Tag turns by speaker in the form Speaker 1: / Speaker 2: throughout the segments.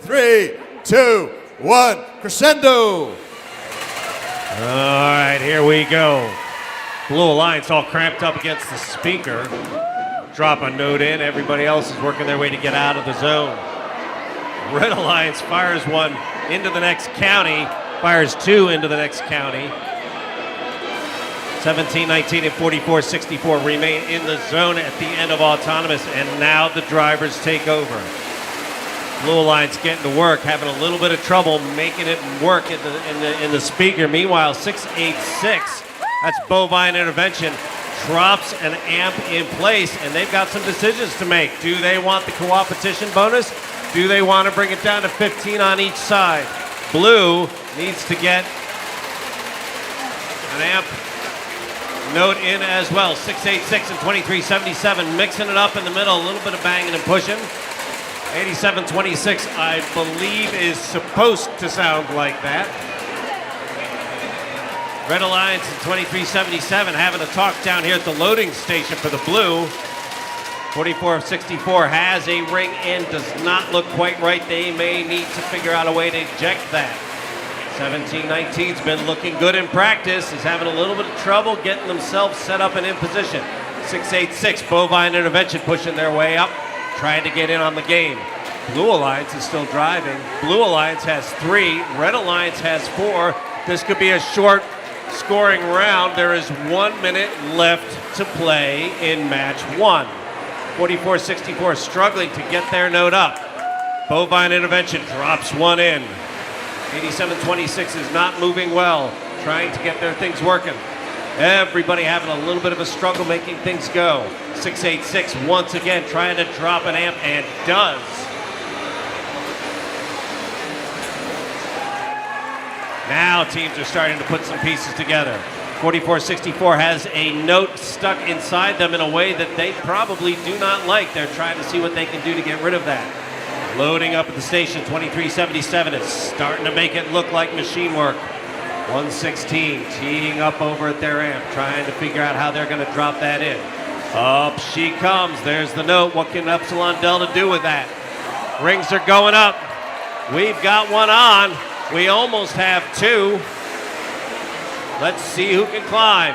Speaker 1: 3, 2, 1, crescendo.
Speaker 2: All right, here we go. Blue Alliance all cramped up against the speaker. Drop a note in. Everybody else is working their way to get out of the zone. Red Alliance fires one into the next county, fires two into the next county. 17-19 and 44-64 remain in the zone at the end of autonomous, and now the drivers take over. Blue Alliance getting to work, having a little bit of trouble making it work in the speaker. Meanwhile, 686, that's Bovine Intervention, drops an amp in place, and they've got some decisions to make. Do they want the co-opetition bonus? Do they want to bring it down to 15 on each side? Blue needs to get an amp note in as well. 686 and 2377, mixing it up in the middle, a little bit of banging and pushing. 8726, I believe, is supposed to sound like that. Red Alliance and 2377 having a talk down here at the loading station for the blue. 44-64 has a ring in, does not look quite right. They may need to figure out a way to eject that. 17-19's been looking good in practice, is having a little bit of trouble getting themselves set up and in position. 686, Bovine Intervention pushing their way up, trying to get in on the game. Blue Alliance is still driving. Blue Alliance has 3, Red Alliance has 4. This could be a short scoring round. There is 1 minute left to play in match 1. 44-64 struggling to get their note up. Bovine Intervention drops one in. 87-26 is not moving well, trying to get their things working. Everybody having a little bit of a struggle making things go. 686 once again trying to drop an amp, and does. Now teams are starting to put some pieces together. 44-64 has a note stuck inside them in a way that they probably do not like. They're trying to see what they can do to get rid of that. Loading up at the station, 2377 is starting to make it look like machine work. 116 teeing up over at their amp, trying to figure out how they're going to drop that in. Up she comes. There's the note. What can Epsilon Delta do with that? Rings are going up. We've got one on. We almost have 2. Let's see who can climb.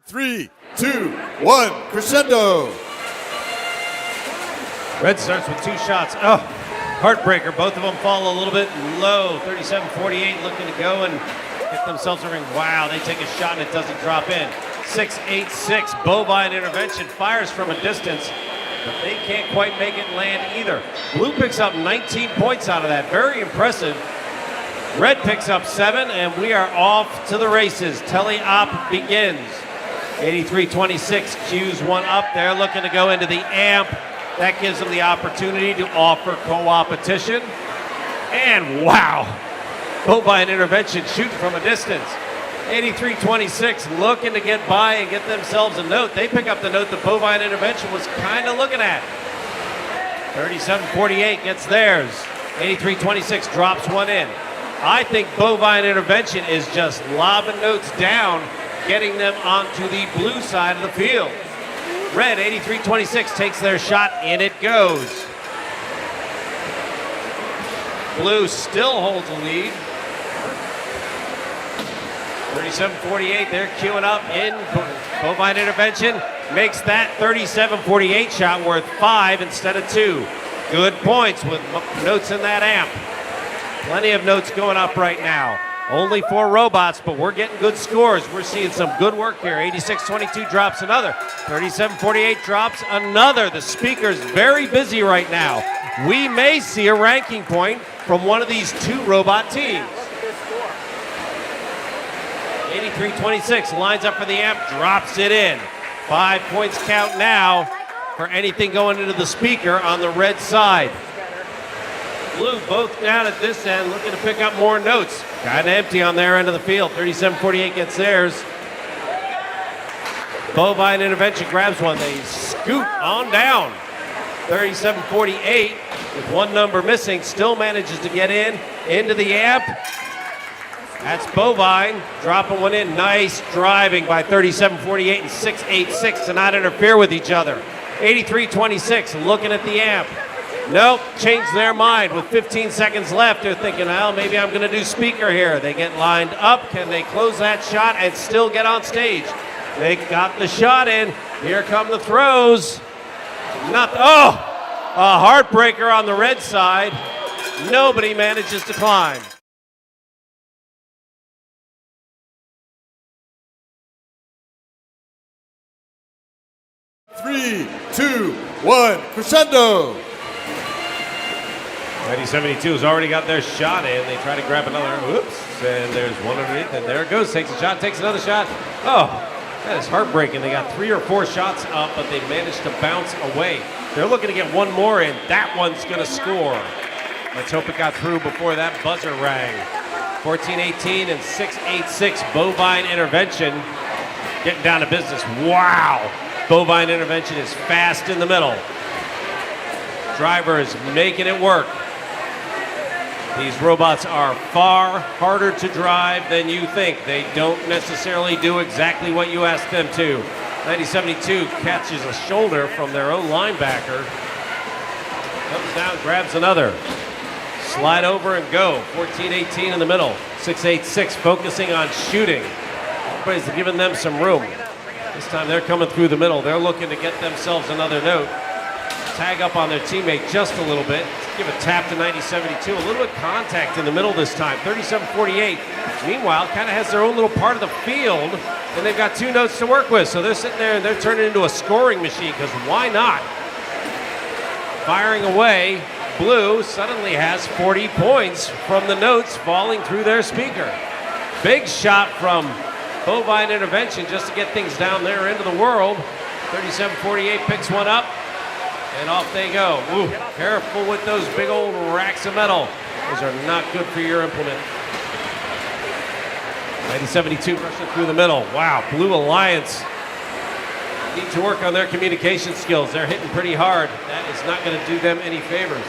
Speaker 1: Three, 2, 1, crescendo.
Speaker 2: Red starts with 2 shots. Oh, heartbreaker. Both of them fall a little bit low. 37-48 looking to go and get themselves a ring. Wow, they take a shot and it doesn't drop in. 686, Bovine Intervention fires from a distance, but they can't quite make it land either. Blue picks up 19 points out of that. Very impressive. Red picks up 7, and we are off to the races. Tele-op begins. 83-26 cues one up. They're looking to go into the amp. That gives them the opportunity to offer co-opetition. And wow, Bovine Intervention shooting from a distance. 83-26 looking to get by and get themselves a note. They pick up the note that Bovine Intervention was kind of looking at. 37-48 gets theirs. 83-26 drops one in. I think Bovine Intervention is just lobbing notes down, getting them onto the blue side of the field. Red, 83-26 takes their shot, and it goes. Blue still holds a lead. 37-48, they're queuing up in. Bovine Intervention makes that 37-48 shot worth 5 instead of 2. Good points with notes in that amp. Plenty of notes going up right now. Only 4 robots, but we're getting good scores. We're seeing some good work here. 86-22 drops another. 37-48 drops another. The speaker's very busy right now. We may see a ranking point from one of these 2 robot teams. 83-26 lines up for the amp, drops it in. 5 points count now for anything going into the speaker on the red side. Blue both down at this end, looking to pick up more notes. Kind of empty on their end of the field. 37-48 gets theirs. Bovine Intervention grabs one. They scoot on down. 37-48 with 1 number missing, still manages to get into the amp. That's Bovine dropping one in. Nice driving by 37.48 and 6.86 to not interfere with each other. 83.26 looking at the amp. Nope, changed their mind with 15 seconds left. They're thinking, well, maybe I'm going to do speaker here. They get lined up. Can they close that shot and still get on stage? They got the shot in. Here come the throws. A heartbreaker on the red side. Nobody manages to climb.
Speaker 1: Three, two, one, crescendo.
Speaker 2: 1972 has already got their shot in. They try to grab another. Oops. And there's one underneath. And there it goes. Takes a shot, takes another shot. Oh, that is heartbreaking. They got 3 or 4 shots up, but they managed to bounce away. They're looking to get one more in. That one's going to score. Let's hope it got through before that buzzer rang. 14-18 and 6.86. Bovine intervention. Getting down to business. Wow. Bovine intervention is fast in the middle. Driver is making it work. These robots are far harder to drive than you think. They don't necessarily do exactly what you ask them to. 1972 catches a shoulder from their own linebacker. Comes down, grabs another. Slide over and go. 14-18 in the middle. 6.86 focusing on shooting. Everybody's giving them some room. This time they're coming through the middle. They're looking to get themselves another note. Tag up on their teammate just a little bit. Give a tap to 1972. A little bit of contact in the middle this time. 37.48. Meanwhile, kind of has their own little part of the field, and they've got 2 notes to work with. So they're sitting there and they're turning into a scoring machine, because why not? Firing away. Blue suddenly has 40 points from the notes falling through their speaker. Big shot from Bovine intervention just to get things down their end of the world. 37.48 picks one up. And off they go. Ooh, careful with those big old racks of metal. Those are not good for your implement. 1972 rushing through the middle. Wow, Blue Alliance need to work on their communication skills. They're hitting pretty hard. That is not going to do them any favors.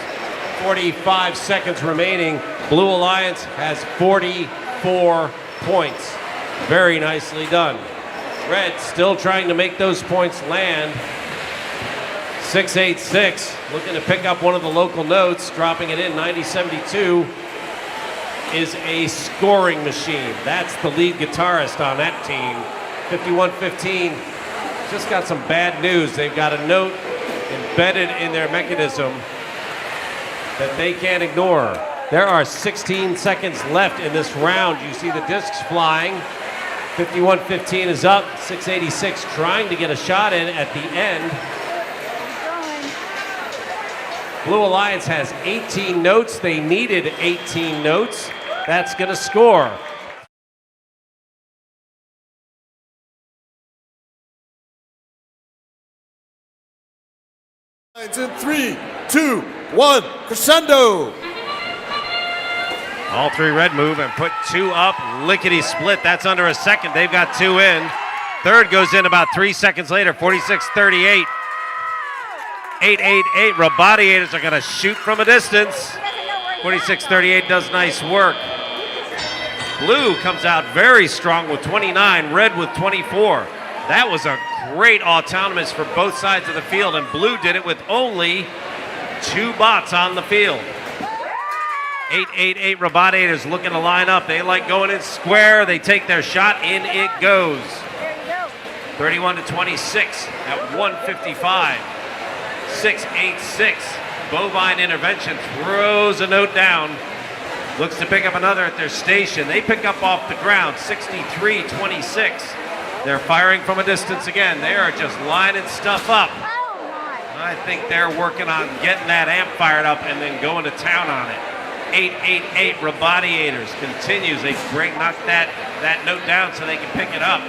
Speaker 2: 45 seconds remaining. Blue Alliance has 44 points. Very nicely done. Red still trying to make those points land. 6.86, looking to pick up one of the local notes, dropping it in. 90.72 is a scoring machine. That's the lead guitarist on that team. 51.15 just got some bad news. They've got a note embedded in their mechanism that they can't ignore. There are 16 seconds left in this round. You see the discs flying. 51.15 is up. 6.86 trying to get a shot in at the end. Blue Alliance has 18 notes. They needed 18 notes. That's going to score.
Speaker 1: It's in 3, 2, 1, crescendo.
Speaker 2: All 3 red move and put 2 up. Lickety split. That's under a second. They've got 2 in. Third goes in about 3 seconds later. 46.38. 8.88. Robadiators are going to shoot from a distance. 46.38 does nice work. Blue comes out very strong with 29. Red with 24. That was a great autonomous for both sides of the field, and Blue did it with only 2 bots on the field. 8.88 Robadiators looking to line up. They like going in square. They take their shot. In it goes. 31-26 at 1:55. 6.86. Bovine intervention throws a note down. Looks to pick up another at their station. They pick up off the ground. 63-26. They're firing from a distance again. They are just lining stuff up. I think they're working on getting that amp fired up and then going to town on it. 8.88 Robadiators continues. They knock that note down so they can pick it up.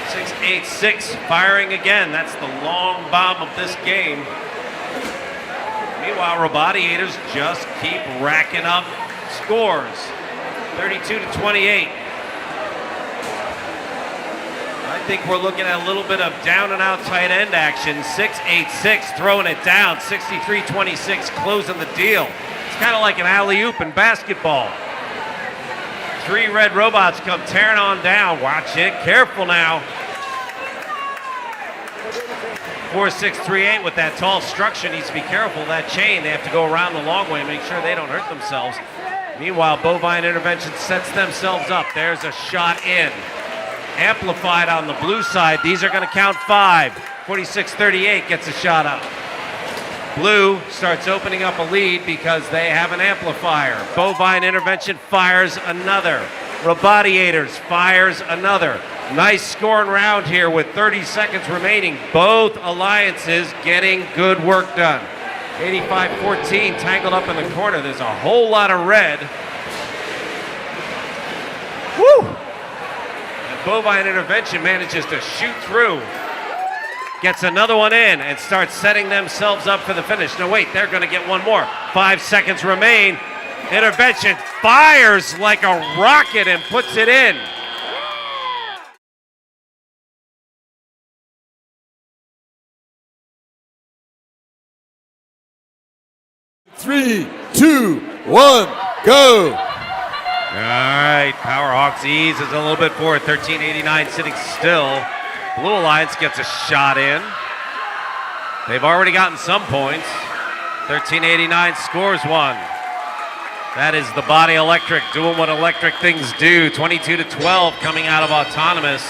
Speaker 2: 6.86 firing again. That's the long bomb of this game. Meanwhile, Robadiators just keep racking up scores. 32-28. I think we're looking at a little bit of down and out tight end action. 6.86 throwing it down. 63-26 closing the deal. It's kind of like an alley-oop in basketball. 3 red robots come tearing on down. Watch it, careful now. 4638 with that tall structure needs to be careful. That chain, they have to go around the long way and make sure they don't hurt themselves. Meanwhile, Bovine Intervention sets themselves up. There's a shot in. Amplified on the blue side. These are going to count 5. 4638 gets a shot up. Blue starts opening up a lead because they have an amplifier. Bovine Intervention fires another. Robadiators fires another. Nice scoring round here with 30 seconds remaining. Both alliances getting good work done. 85-14 tangled up in the corner. There's a whole lot of red. Woo! And Bovine Intervention manages to shoot through. Gets another one in and starts setting themselves up for the finish. No, wait, they're going to get one more. 5 seconds remain. Intervention fires like a rocket and puts it in.
Speaker 1: Three, 2, 1, go.
Speaker 2: All right, Powerhawks eases a little bit forward. 1389 sitting still. Blue Alliance gets a shot in. They've already gotten some points. 1389 scores one. That is the Body Electric doing what electric things do. 22-12 coming out of Autonomous.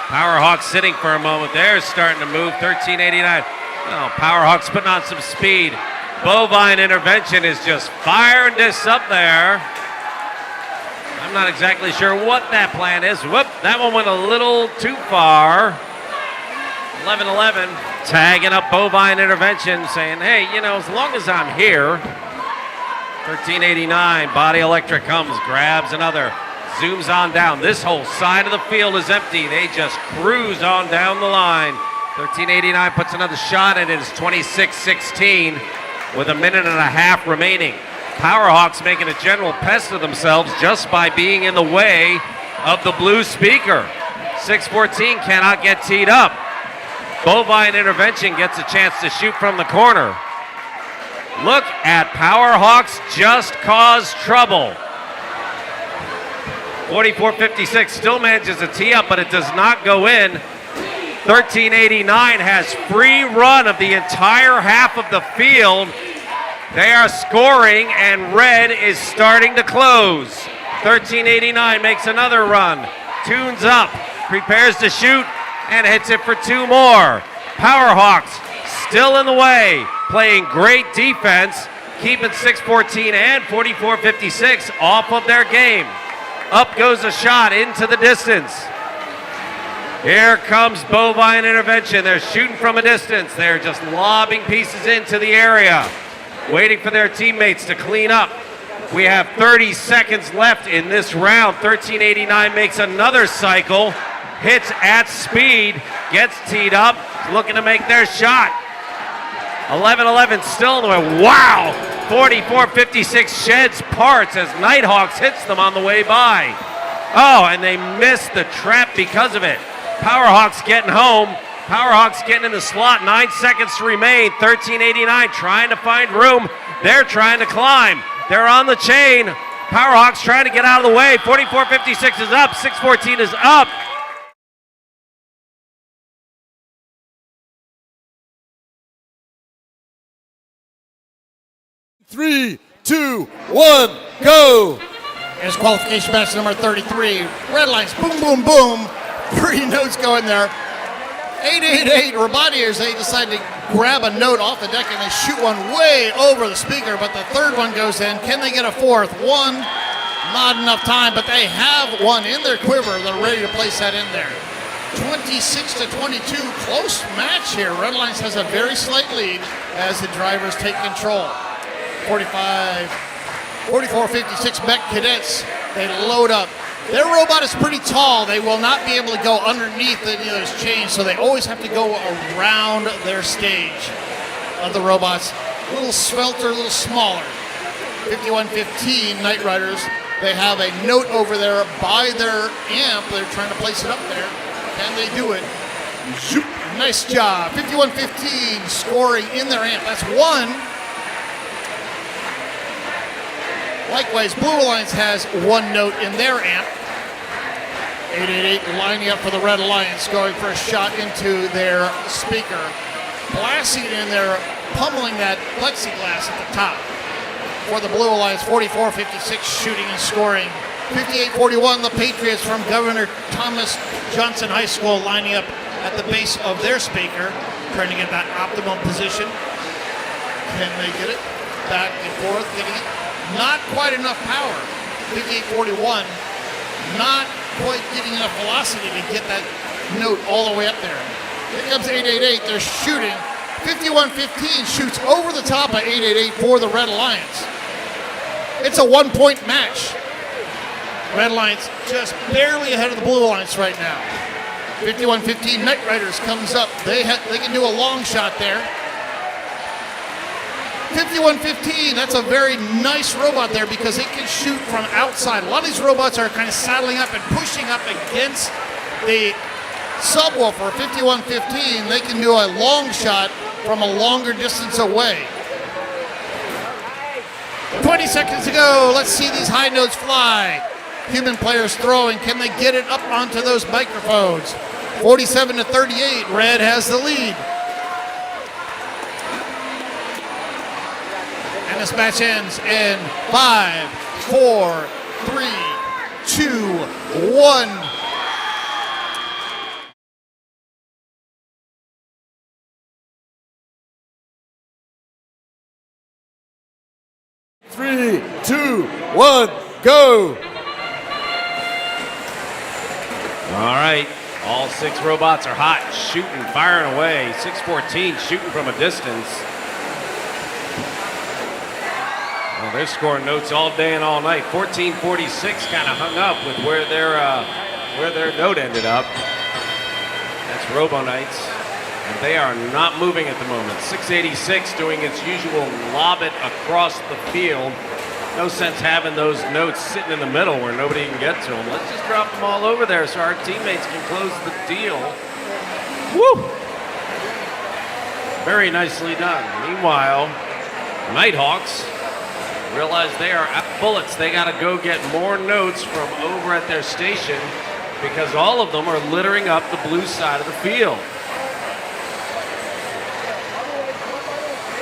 Speaker 2: Powerhawks sitting for a moment. They're starting to move. 1389. Oh, Powerhawks putting on some speed. Bovine Intervention is just firing this up there. I'm not exactly sure what that plan is. Whoop, that one went a little too far. 11-11, tagging up Bovine Intervention, saying, hey, you know, as long as I'm here. 1389, Body Electric comes, grabs another, zooms on down. This whole side of the field is empty. They just cruise on down the line. 1389 puts another shot, and it is 26-16 with a minute and a half remaining. Powerhawks making a general pest of themselves just by being in the way of the blue speaker. 614 cannot get teed up. Bovine Intervention gets a chance to shoot from the corner. Look at Powerhawks just cause trouble. 44-56 still manages to tee up, but it does not go in. 1389 has free run of the entire half of the field. They are scoring, and red is starting to close. 1389 makes another run, tunes up, prepares to shoot, and hits it for 2 more. Powerhawks still in the way, playing great defense, keeping 614 and 44-56 off of their game. Up goes a shot into the distance. Here comes Bovine Intervention. They're shooting from a distance. They're just lobbing pieces into the area, waiting for their teammates to clean up. We have 30 seconds left in this round. 1389 makes another cycle, hits at speed, gets teed up, looking to make their shot. 11-11 still in the way. Wow! 44-56 sheds parts as Nighthawks hits them on the way by. Oh, and they missed the trap because of it. Powerhawks getting home. Powerhawks getting in the slot. 9 seconds to remain. 1389 trying to find room. They're trying to climb. They're on the chain. Powerhawks trying to get out of the way. 44-56 is up. 614 is up.
Speaker 1: Three, 2, 1, go.
Speaker 3: Here's qualification match number 33. Red lines, boom, boom, boom. 3 notes going there. 888 Robadiers, they decide to grab a note off the deck and they shoot one way over the speaker, but the third one goes in. Can they get a fourth? One, not enough time, but they have one in their quiver. They're ready to place that in there. 26-22, close match here. Red Lines has a very slight lead as the drivers take control. 44-56 Beck Cadets, they load up. Their robot is pretty tall. They will not be able to go underneath those chains, so they always have to go around their stage of the robots. A little svelter, a little smaller. 51-15 Night Riders, they have a note over there by their amp. They're trying to place it up there. Can they do it? Nice job. 51-15 scoring in their amp. That's one. Likewise, Blue Alliance has one note in their amp. 888 lining up for the Red Alliance, going for a shot into their speaker. Blasting in there, pummeling that plexiglass at the top. For the Blue Alliance, 44-56 shooting and scoring. 58-41, the Patriots from Governor Thomas Johnson High School lining up at the base of their speaker, trying to get that optimum position. Can they get it? Back and forth, getting it. Not quite enough power. 58-41, not quite getting enough velocity to get that note all the way up there. Here comes 888, they're shooting. 51-15 shoots over the top of 888 for the Red Alliance. It's a 1-point match. Red Alliance just barely ahead of the Blue Alliance right now. 51-15, Night Riders comes up. They can do a long shot there. 51-15, that's a very nice robot there because it can shoot from outside. A lot of these robots are kind of saddling up and pushing up against the subwoofer. 51-15, they can do a long shot from a longer distance away. 20 seconds to go. Let's see these high notes fly. Human players throwing. Can they get it up onto those microphones? 47-38. Red has the lead. And this match ends in 5, 4, 3, 2, 1.
Speaker 1: Three, two, one, go!
Speaker 2: All right, all 6 robots are hot, shooting, firing away. 614 shooting from a distance. Well, they're scoring notes all day and all night. 1446 kind of hung up with where their note ended up. That's Robo Knights, and they are not moving at the moment. 686 doing its usual lob it across the field. No sense having those notes sitting in the middle where nobody can get to them. Let's just drop them all over there so our teammates can close the deal. Woo! Very nicely done. Meanwhile, Nighthawks realize they are out of bullets. They got to go get more notes from over at their station because all of them are littering up the blue side of the field.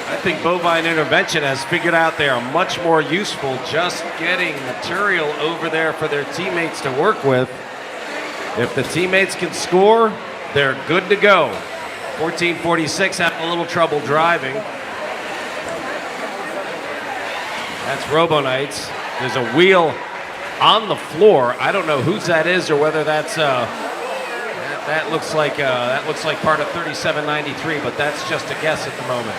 Speaker 2: I think Bovine Intervention has figured out they are much more useful just getting material over there for their teammates to work with. If the teammates can score, they're good to go. 1446 having a little trouble driving. That's Robo Knights. There's a wheel on the floor. I don't know whose that is or whether that's that looks like part of 3793, but that's just a guess at the moment.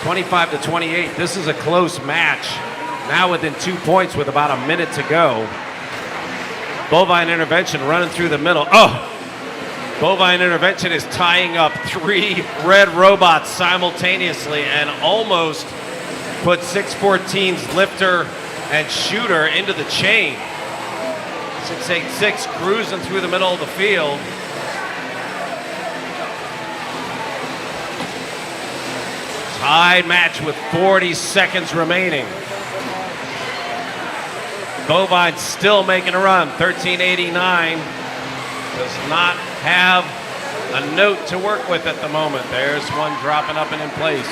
Speaker 2: 25-28. This is a close match. Now within 2 points with about a minute to go. Bovine Intervention running through the middle. Oh! Bovine Intervention is tying up 3 red robots simultaneously and almost put 614's lifter and shooter into the chain. 686 cruising through the middle of the field. Tied match with 40 seconds remaining. Bovine still making a run. 1389 does not have a note to work with at the moment. There's one dropping up and in place.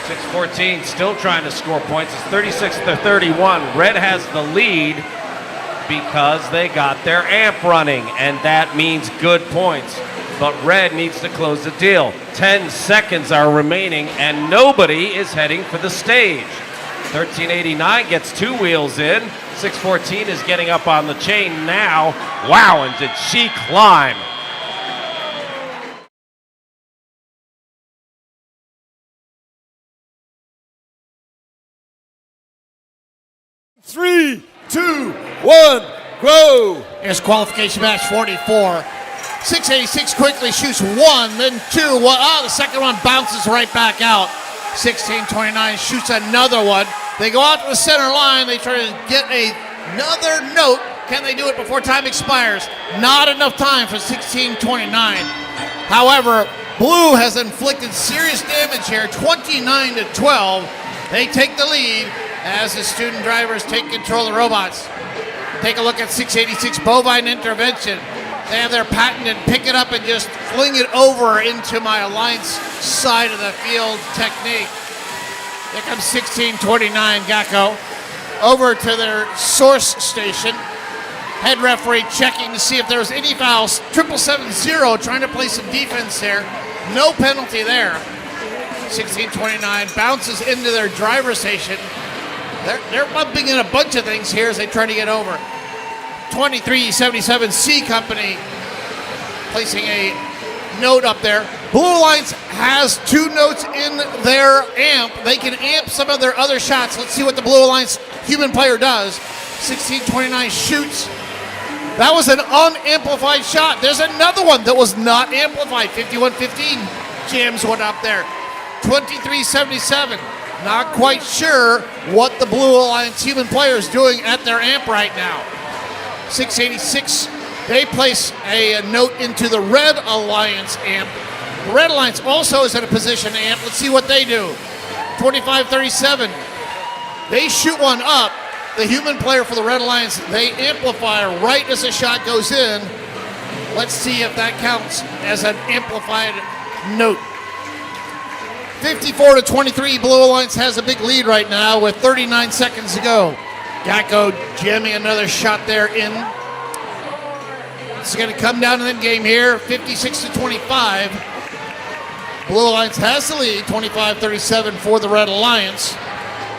Speaker 2: 614 still trying to score points. It's 36-31. Red has the lead because they got their amp running, and that means good points. But Red needs to close the deal. 10 seconds are remaining, and nobody is heading for the stage. 1389 gets 2 wheels in. 614 is getting up on the chain now. Wow, and did she climb?
Speaker 1: Three, two, one, go!
Speaker 3: Here's qualification match 44. 686 quickly shoots 1, then 2. The second one bounces right back out. 1629 shoots another one. They go out to the center line. They try to get another note. Can they do it before time expires? Not enough time for 1629. However, Blue has inflicted serious damage here, 29-12. They take the lead. as the student drivers take control of the robots. Take a look at 686 Bovine intervention. They have their patent and pick it up and just fling it over into my alliance side of the field technique. Here comes 1629 Gacko over to their source station. Head referee checking to see if there's any fouls. 770 trying to play some defense there. No penalty there. 1629 bounces into their driver station. They're bumping in a bunch of things here as they try to get over. 2377 C Company placing a note up there. Blue Alliance has 2 notes in their amp. They can amp some of their other shots. Let's see what the Blue Alliance human player does. 1629 shoots. That was an unamplified shot. There's another one that was not amplified. 5115 jams one up there. 2377. Not quite sure what the Blue Alliance human player is doing at their amp right now. 686, they place a note into the Red Alliance amp. The Red Alliance also is in a position to amp. Let's see what they do. 2537, they shoot one up. The human player for the Red Alliance, they amplify right as the shot goes in. Let's see if that counts as an amplified note. 54-23, Blue Alliance has a big lead right now with 39 seconds to go. Gacko jamming another shot there in. It's going to come down to the game here, 56-25. Blue Alliance has the lead, 25-37 for the Red Alliance.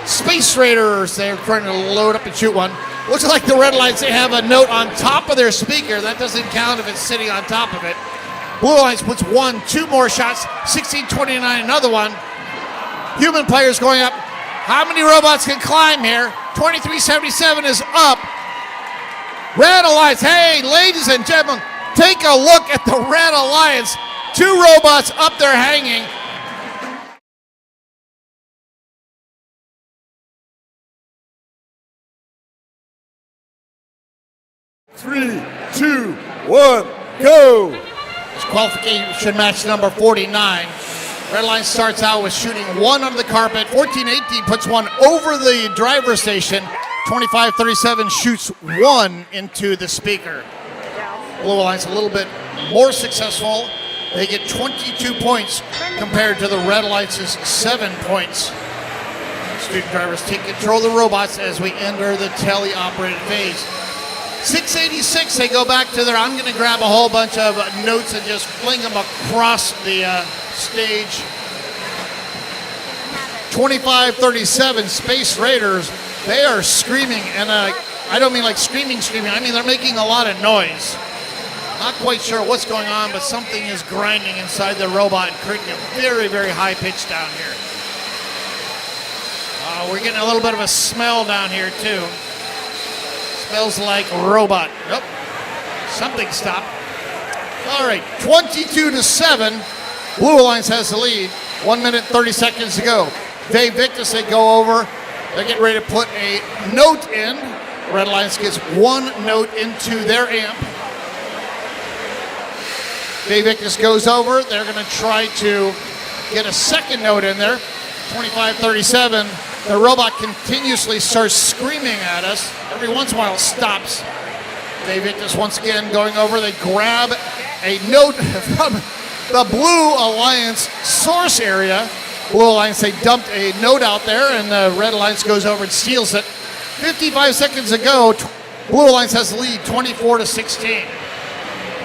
Speaker 3: Space Raiders, they're trying to load up and shoot one. Looks like the Red Alliance, they have a note on top of their speaker. That doesn't count if it's sitting on top of it. Blue Alliance puts 1, 2 more shots. 1629, another one. Human players going up. How many robots can climb here? 2377 is up. Red Alliance, hey, ladies and gentlemen, take a look at the Red Alliance. 2 robots up there hanging.
Speaker 1: Three, two, one, go!
Speaker 3: It's qualification match number 49. Red Alliance starts out with shooting 1 under the carpet. 14-18 puts 1 over the driver station. 25-37 shoots 1 into the speaker. Blue Alliance a little bit more successful. They get 22 points compared to the Red Alliance's 7 points. Student drivers take control of the robots as we enter the tele-operated phase. 686, they go back to their, I'm going to grab a whole bunch of notes and just fling them across the stage. 25-37, Space Raiders, they are screaming, and I don't mean like screaming, I mean they're making a lot of noise. Not quite sure what's going on, but something is grinding inside the robot and creating a very, very high pitch down here. We're getting a little bit of a smell down here too. Smells like robot. Nope. Something stopped. All right, 22-7. Blue Alliance has the lead. 1 minute, 30 seconds to go. Dave Victus, they go over. They're getting ready to put a note in. Red Alliance gets 1 note into their amp. Dave Victus goes over. They're going to try to get a second note in there. 25-37. The robot continuously starts screaming at us. Every once in a while it stops. Dave Victus once again going over. They grab a note from the Blue Alliance source area. Blue Alliance, they dumped a note out there, and the Red Alliance goes over and steals it. 55 seconds to go. Blue Alliance has the lead, 24-16.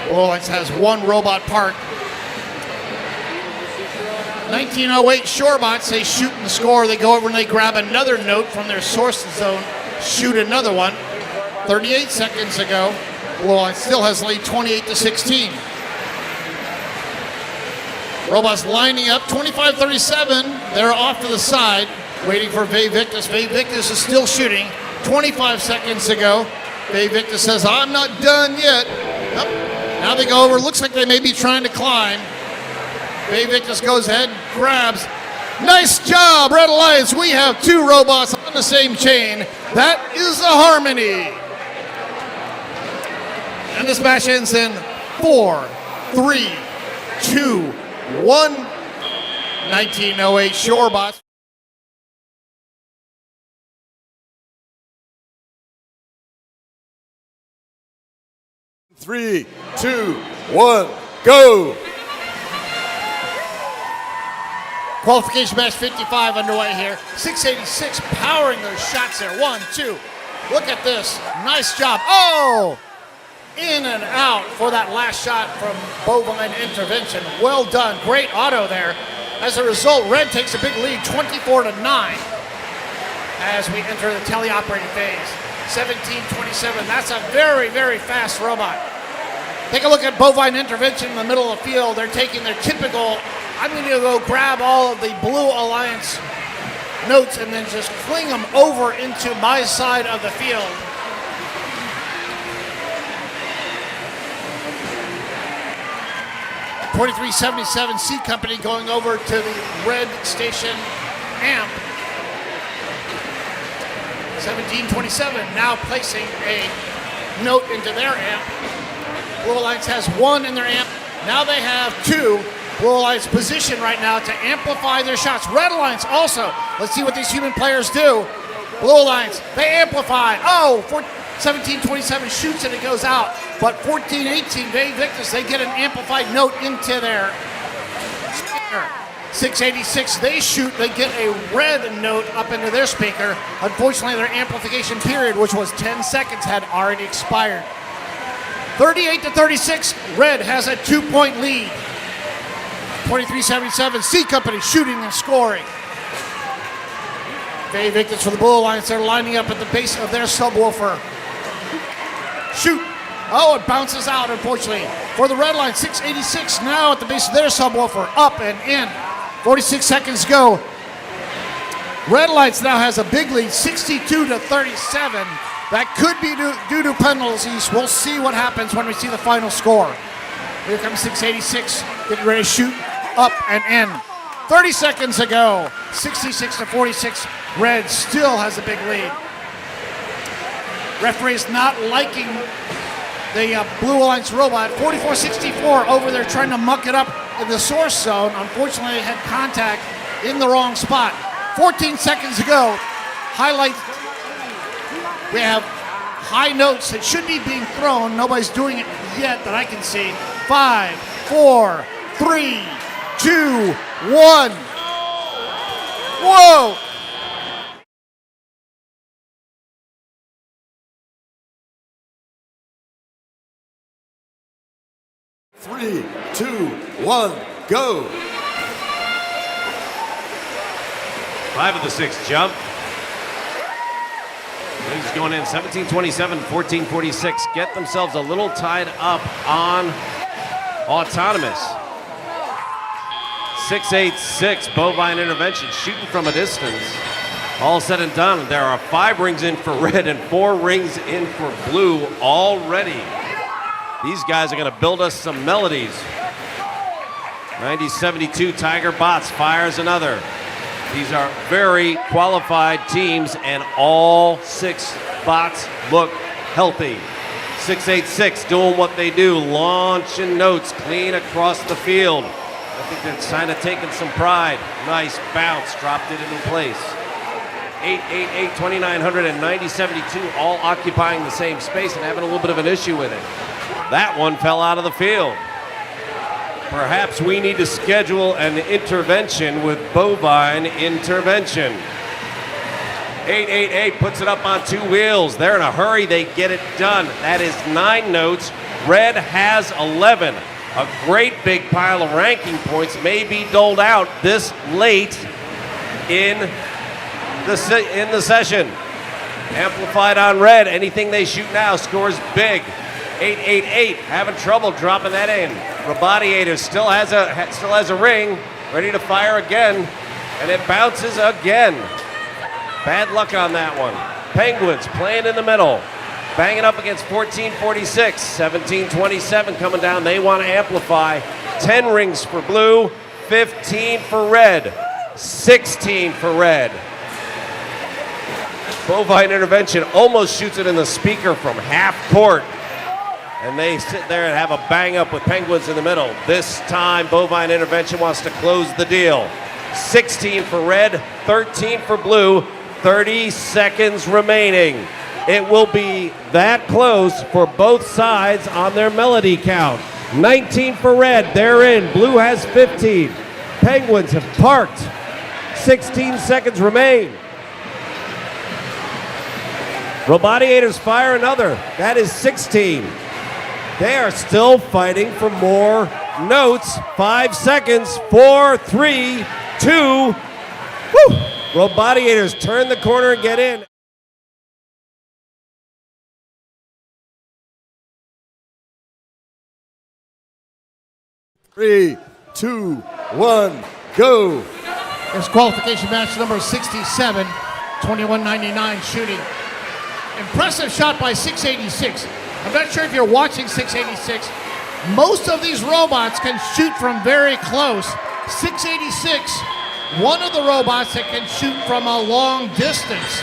Speaker 3: Blue Alliance has 1 robot part. 1908 Shorebots, they shoot and score. They go over and they grab another note from their source zone, shoot another one. 38 seconds to go. Blue Alliance still has the lead, 28-16. Robots lining up, 25-37. They're off to the side, waiting for Dave Victus. Dave Victus is still shooting. 25 seconds to go. Dave Victus says, I'm not done yet. Yep. Now they go over. Looks like they may be trying to climb. Dave Victus goes ahead, grabs. Nice job, Red Alliance. We have 2 robots on the same chain. That is a harmony. And this match ends in 4, 3, 2, 1. 1908 Shorebots.
Speaker 1: 3, 2, 1, go!
Speaker 3: Qualification match 55 underway here. 686 powering those shots there. 1, 2. Look at this. Nice job. Oh! In and out for that last shot from Bovine Intervention. Well done. Great auto there. As a result, Red takes a big lead, 24-9, as we enter the teleoperating phase. 17-27. That's a very, very fast robot. Take a look at Bovine Intervention in the middle of the field. They're taking their typical, I'm going to go grab all of the Blue Alliance notes and then just fling them over into my side of the field. .4377 C Company going over to the Red Station amp. 1727 now placing a note into their amp. Blue Alliance has one in their amp. Now they have two. Blue Alliance position right now to amplify their shots. Red Alliance also. Let's see what these human players do. Blue Alliance, they amplify. Oh, 1727 shoots and it goes out. But 1418, Victus, they get an amplified note into their speaker. 686, they shoot, they get a red note up into their speaker. Unfortunately, their amplification period, which was 10 seconds, had already expired. 38-36, Red has a 2-point lead. 2377, C Company shooting and scoring. Victus for the Blue Alliance, they're lining up at the base of their subwoofer. Shoot. Oh, it bounces out, unfortunately. For the Red Line, 686 now at the base of their subwoofer. Up and in. 46 seconds go. Red Lights now has a big lead, 62-37. That could be due to penalties. We'll see what happens when we see the final score. Here comes 686, getting ready to shoot. Up and in. 30 seconds to go. 66-46. Red still has a big lead. Referee's not liking the Blue Alliance robot. 44-64 over there trying to muck it up in the source zone. Unfortunately, had contact in the wrong spot. 14 seconds to go. Highlight. We have high notes that should be being thrown. Nobody's doing it yet that I can see. 5, 4, 3, 2, 1. Whoa!
Speaker 1: Three, 2, 1, go!
Speaker 2: 5 of the 6 jump. Things going in 17-27, 14-46. Get themselves a little tied up on autonomous. 686 Bovine Intervention shooting from a distance. All said and done, there are 5 rings in for Red and 4 rings in for Blue already. These guys are going to build us some melodies. 90-72 Tiger Bots fires another. These are very qualified teams, and all 6 bots look healthy. 686 doing what they do, launching notes clean across the field. I think they're kind of taking some pride. Nice bounce, dropped it into place. 888, 2900, and 9072 all occupying the same space and having a little bit of an issue with it. That one fell out of the field. Perhaps we need to schedule an intervention with Bovine Intervention. 888 puts it up on 2 wheels. They're in a hurry. They get it done. That is 9 notes. Red has 11. A great big pile of ranking points may be doled out this late in the session. Amplified on Red. Anything they shoot now scores big. 888 having trouble dropping that in. Robadiator still has a ring, ready to fire again, and it bounces again. Bad luck on that one. Penguins playing in the middle, banging up against 1446. 1727 coming down. They want to amplify. 10 rings for Blue, 15 for Red, 16 for Red. Bovine Intervention almost shoots it in the speaker from half court. And they sit there and have a bang up with Penguins in the middle. This time, Bovine Intervention wants to close the deal. 16 for Red, 13 for Blue, 30 seconds remaining. it will be that close for both sides on their melody count. 19 for red, they're in. Blue has 15. Penguins have parked. 16 seconds remain. Robadiators fire another. That is 16. They are still fighting for more notes. 5 seconds. 4, 3, 2. Woo! Robadiators turn the corner and get in.
Speaker 1: Three, 2, 1, go.
Speaker 3: It's qualification match number 67, 21.99 shooting. Impressive shot by 686. I'm not sure if you're watching 686. Most of these robots can shoot from very close. 686, one of the robots that can shoot from a long distance.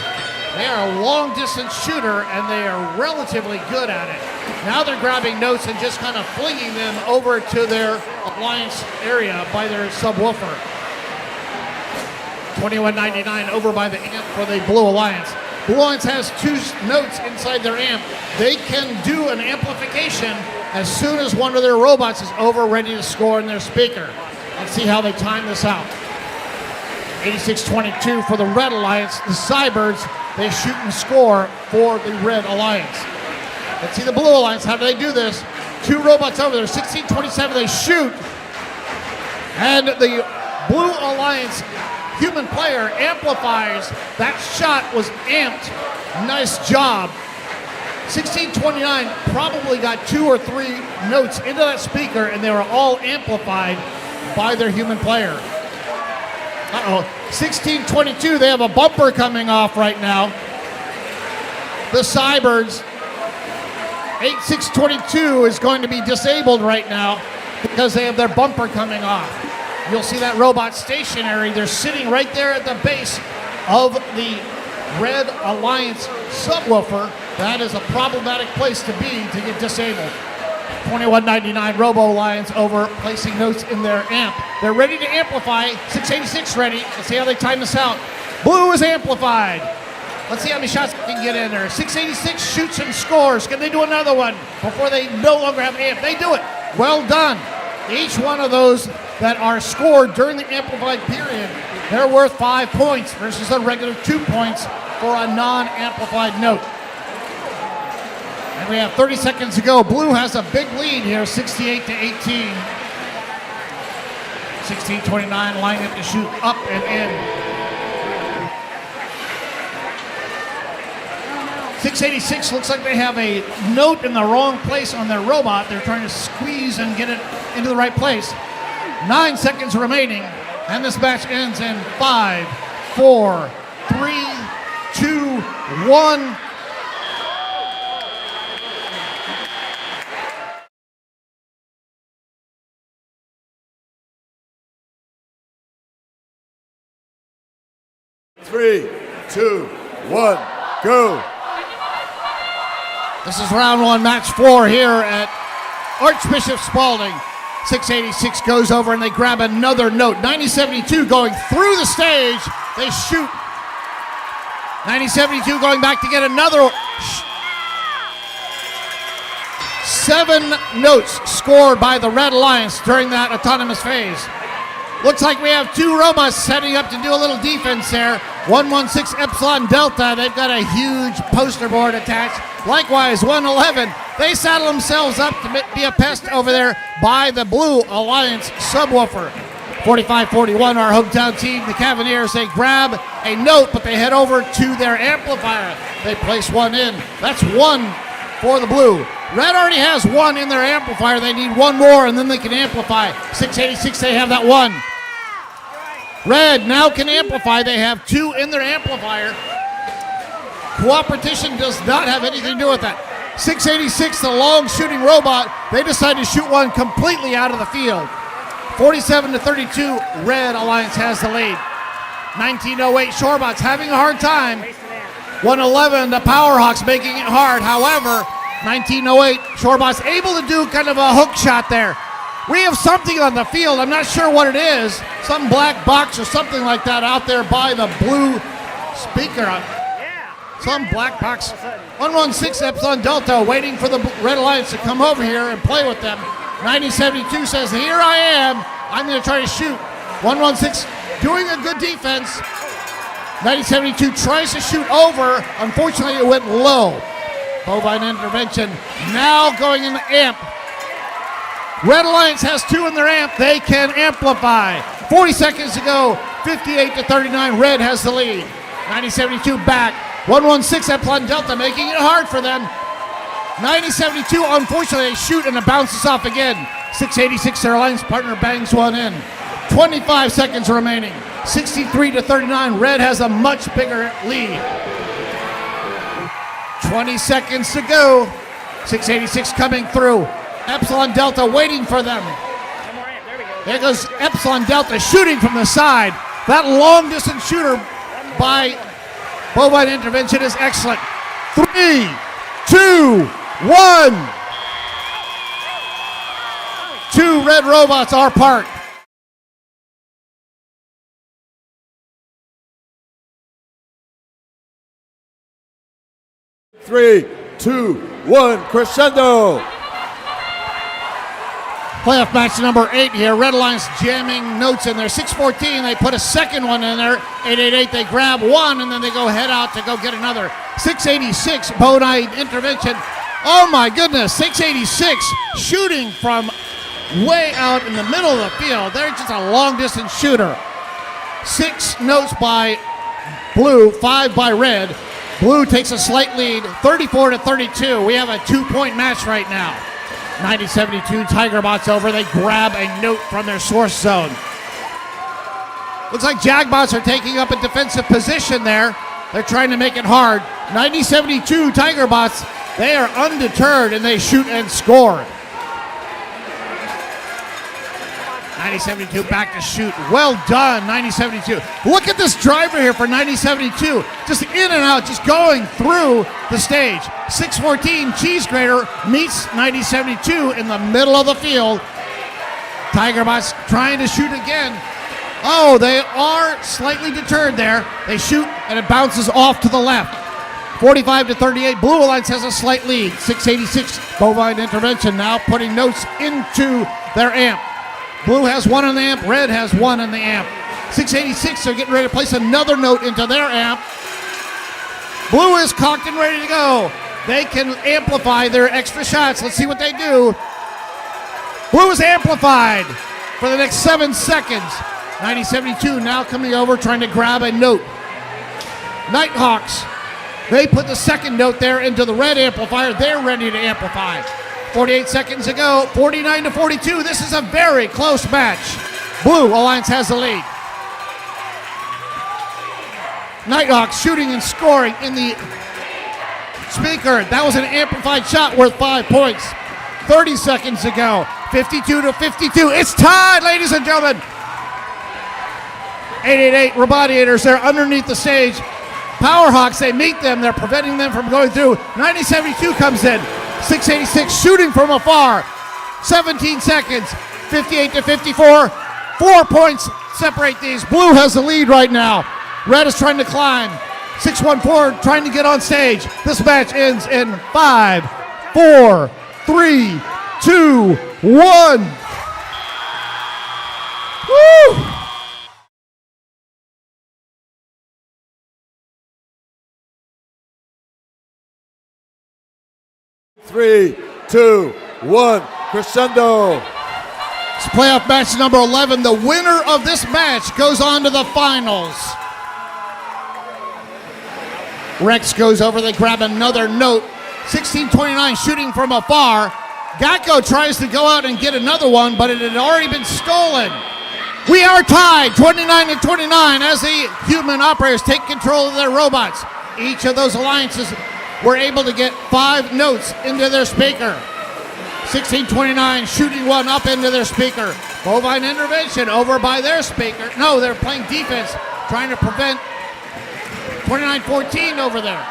Speaker 3: They are a long distance shooter and they are relatively good at it. Now they're grabbing notes and just kind of flinging them over to their alliance area by their subwoofer. 21.99 over by the amp for the Blue Alliance. Blue Alliance has 2 notes inside their amp. They can do an amplification as soon as one of their robots is over, ready to score in their speaker. Let's see how they time this out. 86-22 for the Red Alliance. The Cybirds, they shoot and score for the Red Alliance. Let's see the Blue Alliance. How do they do this? 2 robots over there. 16-27, they shoot. And the Blue Alliance human player amplifies. That shot was amped. Nice job. 1629 probably got 2 or 3 notes into that speaker and they were all amplified by their human player. 1622, they have a bumper coming off right now. The Cybirds. 8622 is going to be disabled right now because they have their bumper coming off. You'll see that robot stationary. They're sitting right there at the base of the Red Alliance subwoofer. That is a problematic place to be to get disabled. 21.99 Robo Alliance over, placing notes in their amp. They're ready to amplify. 686 ready. Let's see how they time this out. Blue is amplified. Let's see how many shots they can get in there. 686 shoots and scores. Can they do another one before they no longer have amp? They do it. Well done. Each one of those that are scored during the amplified period, they're worth 5 points versus a regular 2 points for a non-amplified note. And we have 30 seconds to go. Blue has a big lead here, 68-18. 16-29, line it to shoot up and in. 686 looks like they have a note in the wrong place on their robot. They're trying to squeeze and get it into the right place. 9 seconds remaining, and this match ends in 5, 4, 3, 2, 1.
Speaker 1: Three, 2, 1, go.
Speaker 3: This is round 1, match 4 here at Archbishop Spalding. 686 goes over and they grab another note. 9072 going through the stage. They shoot. 9072 going back to get another. 7 notes scored by the Red Alliance during that autonomous phase. Looks like we have 2 robots setting up to do a little defense there. 116 Epsilon Delta, they've got a huge poster board attached. Likewise, 111, they saddle themselves up to be a pest over there by the Blue Alliance subwoofer. 45-41, our hometown team, the Cavaliers, they grab a note, but they head over to their amplifier. They place one in. That's 1 for the Blue. Red already has 1 in their amplifier. They need 1 more, and then they can amplify. 686, they have that 1. Red now can amplify. They have 2 in their amplifier. Cooperation does not have anything to do with that. 686, the long shooting robot, they decide to shoot one completely out of the field. 47-32, Red Alliance has the lead. 1908, Shorebots having a hard time. 111, the Powerhawks making it hard. However, 1908, Shorebots able to do kind of a hook shot there. We have something on the field, I'm not sure what it is, some black box or something like that out there by the Blue speaker. some black box. 116 Epsilon Delta waiting for the Red Alliance to come over here and play with them. 9072 says, here I am. I'm going to try to shoot. 116 doing a good defense. 9072 tries to shoot over. Unfortunately, it went low. Bovine intervention now going in the amp. Red Alliance has 2 in their amp. They can amplify. 40 seconds to go. 58-39. Red has the lead. 9072 back. 116 Epsilon Delta making it hard for them. 9072, unfortunately, they shoot and it bounces off again. 686, their alliance partner bangs one in. 25 seconds remaining. 63-39. Red has a much bigger lead. 20 seconds to go. 686 coming through. Epsilon Delta waiting for them. There goes Epsilon Delta shooting from the side. That long distance shooter by Bovine intervention is excellent. 3, 2, 1. 2 red robots are parked.
Speaker 1: Three, 2, 1, crescendo.
Speaker 3: Playoff match number 8 here. Red Alliance jamming notes in there. 614, they put a second one in there. 888, they grab one and then they go head out to go get another. 686, Bovine intervention. Oh my goodness, 686 shooting from way out in the middle of the field. They're just a long distance shooter. 6 notes by Blue, 5 by Red. Blue takes a slight lead, 34-32. We have a 2-point match right now. 9072 Tiger Bots over. They grab a note from their source zone. Looks like Jagbots are taking up a defensive position there. They're trying to make it hard. 9072 Tiger Bots, they are undeterred and they shoot and score. 9072 back to shoot. Well done, 9072. Look at this driver here for 9072. Just in and out, just going through the stage. 614 Cheese Grater meets 9072 in the middle of the field. Tigerbots trying to shoot again. Oh, they are slightly deterred there. They shoot and it bounces off to the left. 45-38. Blue Alliance has a slight lead. 686 Bovine intervention now putting notes into their amp. Blue has 1 in the amp, Red has 1 in the amp. 686, they're getting ready to place another note into their amp. Blue is cocked and ready to go. They can amplify their extra shots. Let's see what they do. Blue is amplified for the next 7 seconds. 9072 now coming over trying to grab a note. Nighthawks, they put the second note there into the red amplifier. They're ready to amplify. 48 seconds to go, 49-42. This is a very close match. Blue Alliance has the lead. Nighthawks shooting and scoring in the speaker. That was an amplified shot worth 5 points. 30 seconds to go, 52-52. It's tied, ladies and gentlemen. 888 Robodiators, they're underneath the stage. Powerhawks, they meet them. They're preventing them from going through. 9072 comes in. 686 shooting from afar. 17 seconds. 58-54. 4 points separate these. Blue has the lead right now. Red is trying to climb. 614 trying to get on stage. This match ends in 5, 4, 3, 2, 1. Woo!
Speaker 1: Three, 2, 1, crescendo.
Speaker 3: It's playoff match number 11. The winner of this match goes on to the finals. Rex goes over. They grab another note. 1629 shooting from afar. Gacko tries to go out and get another one, but it had already been stolen. We are tied 29-29 as the human operators take control of their robots. Each of those alliances were able to get 5 notes into their speaker. 1629 shooting one up into their speaker. Bovine intervention over by their speaker. No, they're playing defense, trying to prevent 2914 over there.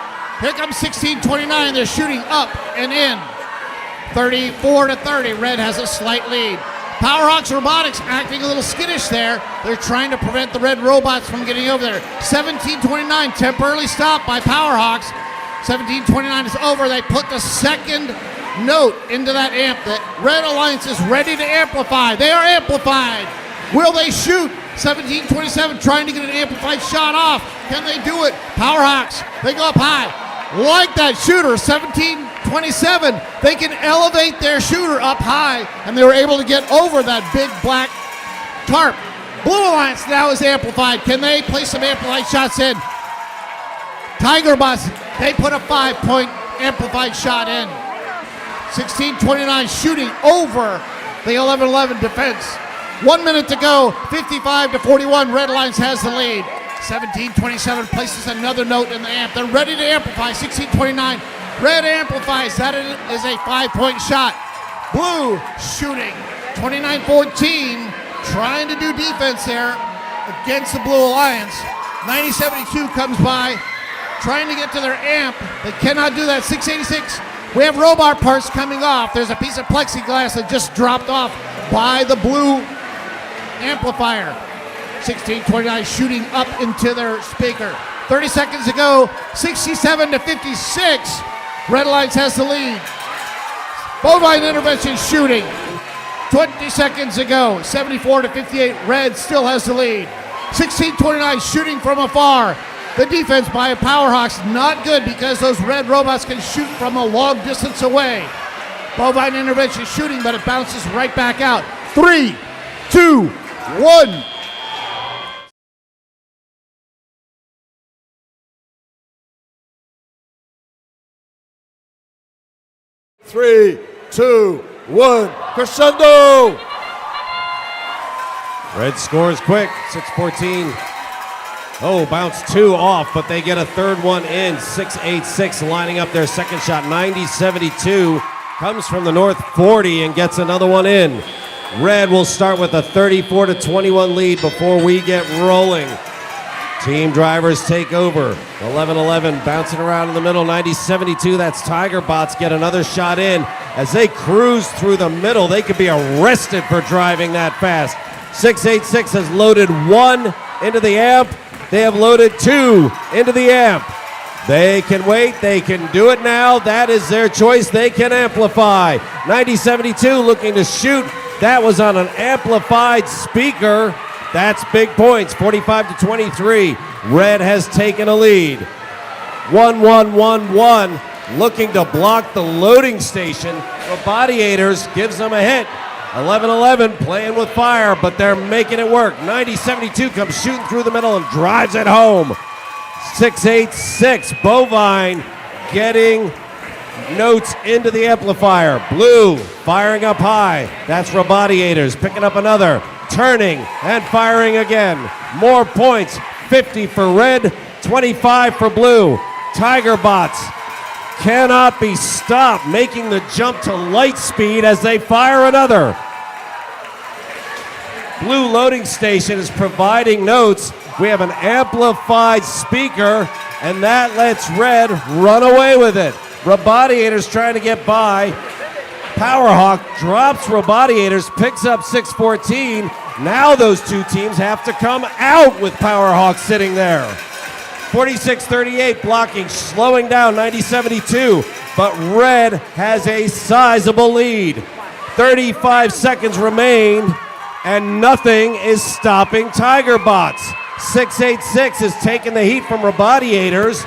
Speaker 3: Here comes 1629. They're shooting up and in. 34-30. Red has a slight lead. Powerhawks Robotics acting a little skittish there. They're trying to prevent the red robots from getting over there. 17:29, temporarily stopped by Powerhawks. 17:29 is over. They put the second note into that amp. The Red Alliance is ready to amplify. They are amplified. Will they shoot? 17:27 trying to get an amplified shot off. Can they do it? Powerhawks, they go up high. Like that shooter, 17:27. They can elevate their shooter up high, and they were able to get over that big black tarp. Blue Alliance now is amplified. Can they place some amplified shots in? Tiger Bots, they put a 5-point amplified shot in. 16:29 shooting over the 11-11 defense. 1 minute to go, 55-41. Red Alliance has the lead. 17:27 places another note in the amp. They're ready to amplify. 16:29. Red amplifies. That is a 5-point shot. Blue shooting. 29-14. Trying to do defense there against the Blue Alliance. 90-72 comes by. Trying to get to their amp. They cannot do that. 686. We have robot parts coming off. There's a piece of plexiglass that just dropped off by the blue amplifier. 16:29 shooting up into their speaker. 30 seconds to go. 67-56. Red Alliance has the lead. Bovine intervention shooting. 20 seconds to go. 74-58. Red still has the lead. 16:29 shooting from afar. The defense by Powerhawks not good because those red robots can shoot from a long distance away. Bovine intervention shooting, but it bounces right back out. 3, 2, 1.
Speaker 1: Three, two, one. Crescendo!
Speaker 2: Red scores quick, 6-14. Oh, bounce 2 off, but they get a third one in. 6-8-6 lining up their second shot. 90-72 comes from the north 40 and gets another one in. Red will start with a 34-21 lead before we get rolling. Team drivers take over. 11-11 bouncing around in the middle. 90-72, that's Tiger Bots get another shot in. As they cruise through the middle, they could be arrested for driving that fast. 686 has loaded 1 into the amp. They have loaded 2 into the amp. They can wait. They can do it now. That is their choice. They can amplify. 90-72 looking to shoot. That was on an amplified speaker. That's big points. 45-23. Red has taken a lead. 1-1-1-1 looking to block the loading station. Robodiators gives them a hit. 11-11 playing with fire, but they're making it work. 90-72 comes shooting through the middle and drives it home. 6-8-6, Bovine getting notes into the amplifier. Blue firing up high. That's Robodiators picking up another. Turning and firing again. More points, 50 for red, 25 for blue. Tiger Bots cannot be stopped, making the jump to light speed as they fire another. Blue loading station is providing notes. We have an amplified speaker, and that lets red run away with it. Robodiators trying to get by. Powerhawk drops Robodiators, picks up 6-14. Now those two teams have to come out with Powerhawk sitting there. 46-38 blocking, slowing down 90-72, but red has a sizable lead. 35 seconds remain, and nothing is stopping Tiger Bots. 686 is taking the heat from Robodiators,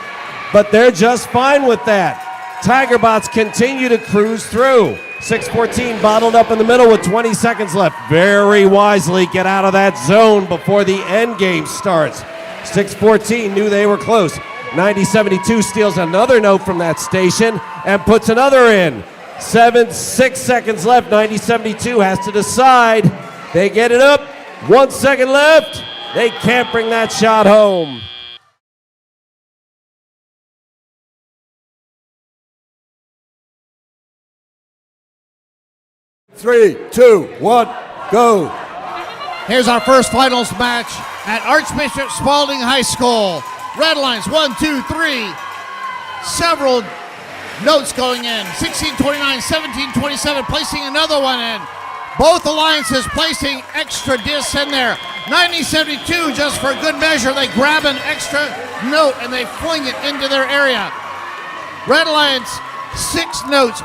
Speaker 2: but they're just fine with that. Tiger Bots continue to cruise through. 614 bottled up in the middle with 20 seconds left. Very wisely get out of that zone before the end game starts. 614 knew they were close. 90-72 steals another note from that station and puts another in. 6 seconds left. 90-72 has to decide. They get it up. 1 second left. They can't bring that shot home.
Speaker 1: Three, two, one, go.
Speaker 3: Here's our first finals match at Archbishop Spalding High School. Red lines, 1, 2, 3. Several notes going in. 16-29, 17-27, placing another one in. Both alliances placing extra discs in there. 90-72, just for good measure, they grab an extra note and they fling it into their area. Red Alliance, 6 notes.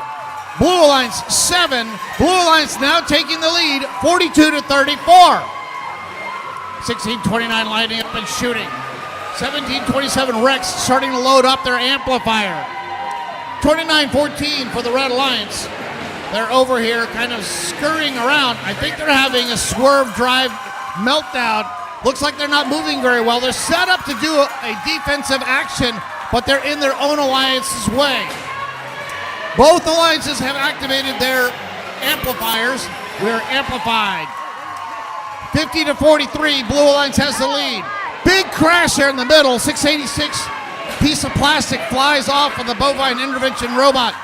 Speaker 3: Blue Alliance, 7. Blue Alliance now taking the lead, 42-34. 16-29 lining up and shooting. 17-27 Rex starting to load up their amplifier. 29-14 for the Red Alliance. They're over here kind of scurrying around. I think they're having a swerve drive meltdown. Looks like they're not moving very well. They're set up to do a defensive action, but they're in their own alliance's way. Both alliances have activated their amplifiers. We're amplified. 50-43, Blue Alliance has the lead. Big crash here in the middle. 686 piece of plastic flies off of the Bovine intervention robot.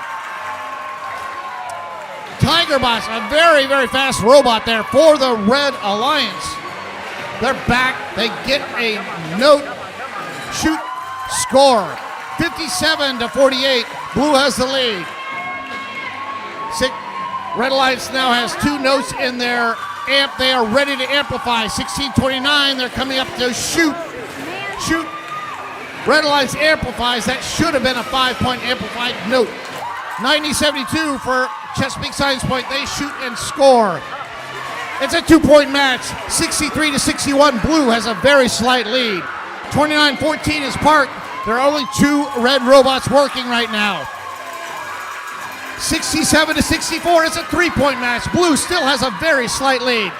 Speaker 3: Tigerbots, a very, very fast robot there for the Red Alliance. They're back. They get a note, shoot, score. 57-48. Blue has the lead. Red Alliance now has 2 notes in their amp. They are ready to amplify. 16-29. They're coming up to shoot. Shoot. Red Alliance amplifies. That should have been a 5-point amplified note. 90-72 for Chesapeake Science Point. They shoot and score. It's a 2-point match. 63-61. Blue has a very slight lead. 29-14 is Park. There are only 2 red robots working right now. 67-64. It's a 3-point match. Blue still has a very slight lead.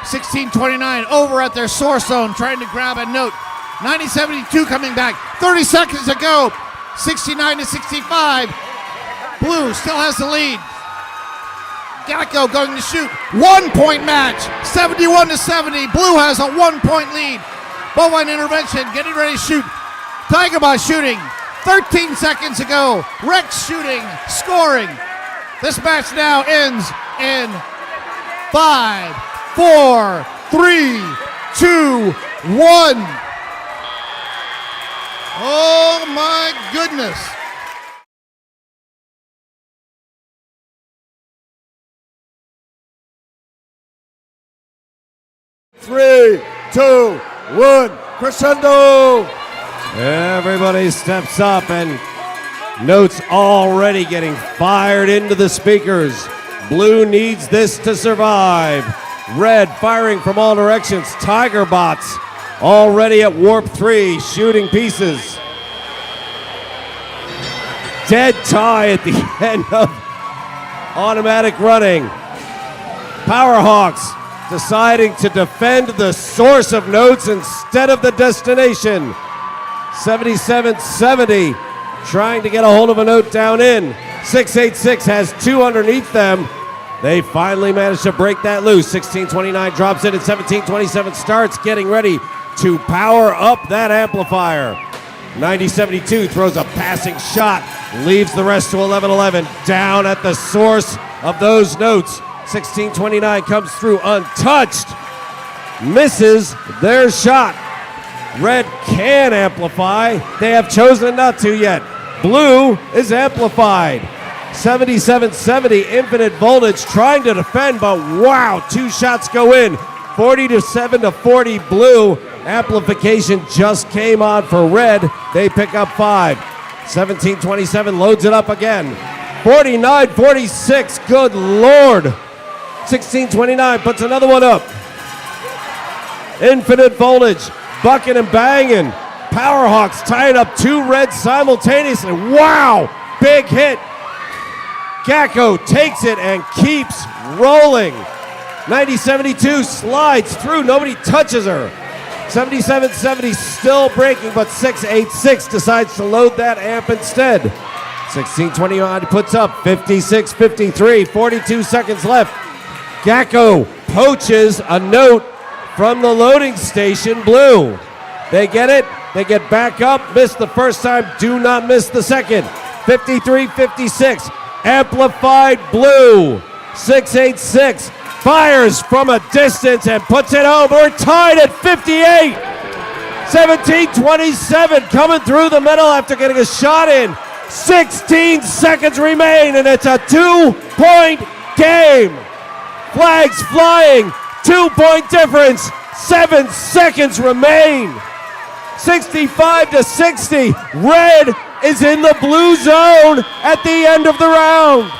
Speaker 3: 16-29 over at their source zone trying to grab a note. 90-72 coming back. 30 seconds to go. 69-65. Blue still has the lead. Gacko going to shoot. 1-point match. 71-70. Blue has a 1-point lead. Bovine intervention getting ready to shoot. Tigerbot shooting. 13 seconds to go. Rex shooting. Scoring. This match now ends in 5, 4, 3, 2, 1. Oh my goodness.
Speaker 1: Three, two, one, crescendo!
Speaker 2: Everybody steps up and notes already getting fired into the speakers. Blue needs this to survive. Red firing from all directions. Tigerbots already at warp 3 shooting pieces. Dead tie at the end of automatic running. Powerhawks deciding to defend the source of notes instead of the destination. 77-70, trying to get a hold of a note down in. 686 has 2 underneath them. They finally managed to break that loose. 16-29 drops in and 17-27 starts getting ready to power up that amplifier. 90-72 throws a passing shot, leaves the rest to 11-11 down at the source of those notes. 16-29 comes through untouched, misses their shot. Red can amplify. They have chosen not to yet. Blue is amplified. 77-70 infinite voltage trying to defend, but wow, 2 shots go in. 47-40 Blue. Amplification just came on for Red. They pick up 5. 17-27 loads it up again. 49-46, good Lord. 16-29 puts another one up. Infinite voltage, bucking and banging. Powerhawks tying up 2 Reds simultaneously. Wow, big hit. Gacko takes it and keeps rolling. 90-72 slides through, nobody touches her. 77-70 still breaking, but 686 decides to load that amp instead. 16-29 puts up 56-53, 42 seconds left. Gacko poaches a note from the loading station. Blue. They get it. They get back up. Miss the first time. Do not miss the second. 53-56. Amplified Blue. 686 fires from a distance and puts it home. We're tied at 58. 17-27 coming through the middle after getting a shot in. 16 seconds remain, and it's a 2-point game.
Speaker 4: Flags flying. 2-point difference. 7 seconds remain. 65-60. Red is in the blue zone at the end of the round.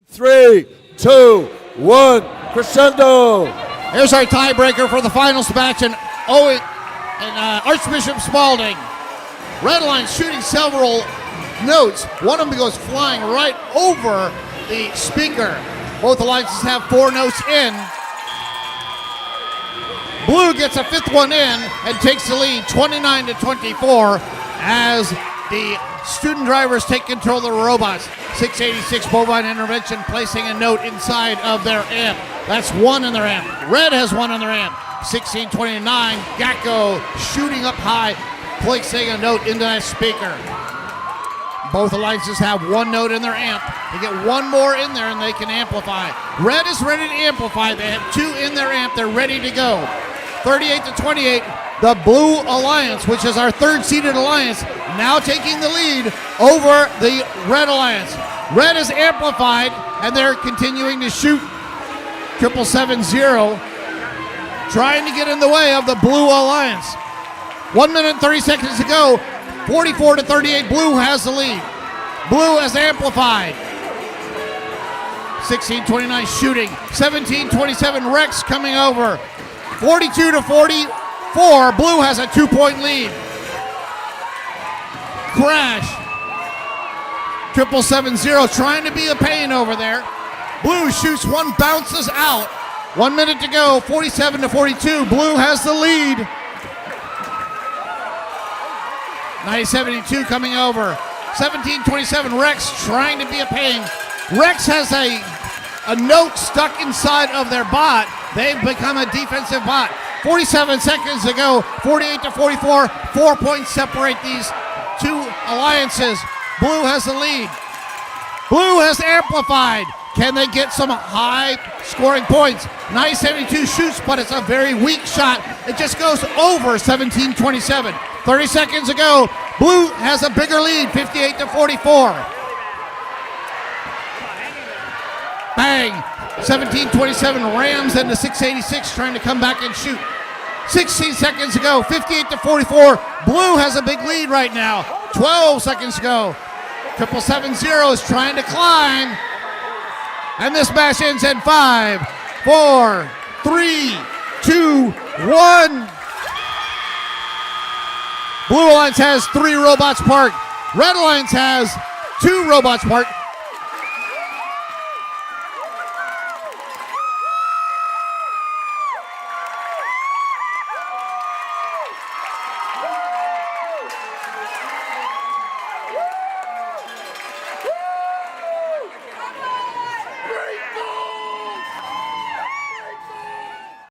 Speaker 1: Three, two, one, crescendo.
Speaker 3: Here's our tiebreaker for the finals match in Archbishop Spalding. Red line shooting several notes. One of them goes flying right over the speaker. Both alliances have 4 notes in. Blue gets a 5th one in and takes the lead 29-24 as the student drivers take control of the robots. 686 Bovine intervention placing a note inside of their amp. That's 1 in their amp. Red has 1 on their amp. 1629 Gacko shooting up high, placing a note into that speaker. Both alliances have 1 note in their amp. They get 1 more in there and they can amplify. Red is ready to amplify. They have 2 in their amp. They're ready to go. 38-28. The Blue Alliance, which is our 3rd seeded alliance, now taking the lead over the Red Alliance. Red is amplified, and they're continuing to shoot 770, trying to get in the way of the Blue Alliance. 1 minute and 30 seconds to go. 44-38, Blue has the lead. Blue has amplified. 1629 shooting. 1727 Rex coming over. 42-44. Blue has a 2-point lead. Crash. 770 trying to be a pain over there. Blue shoots 1, bounces out. 1 minute to go. 47-42. Blue has the lead. 90-72 coming over. 1727 Rex trying to be a pain. Rex has a note stuck inside of their bot. They've become a defensive bot. 47 seconds to go. 48-44. 4 points separate these 2 alliances. Blue has the lead. Blue has amplified. Can they get some high scoring points? 90-72 shoots, but it's a very weak shot. It just goes over 17-27. 30 seconds to go. Blue has a bigger lead, 58-44. Bang. 17-27 rams into 686, trying to come back and shoot. 16 seconds to go, 58-44. Blue has a big lead right now. 12 seconds to go. 770 is trying to climb. And this match ends in 5, 4, 3, 2, 1. Blue Alliance has 3 robots parked. Red Alliance has 2 robots parked.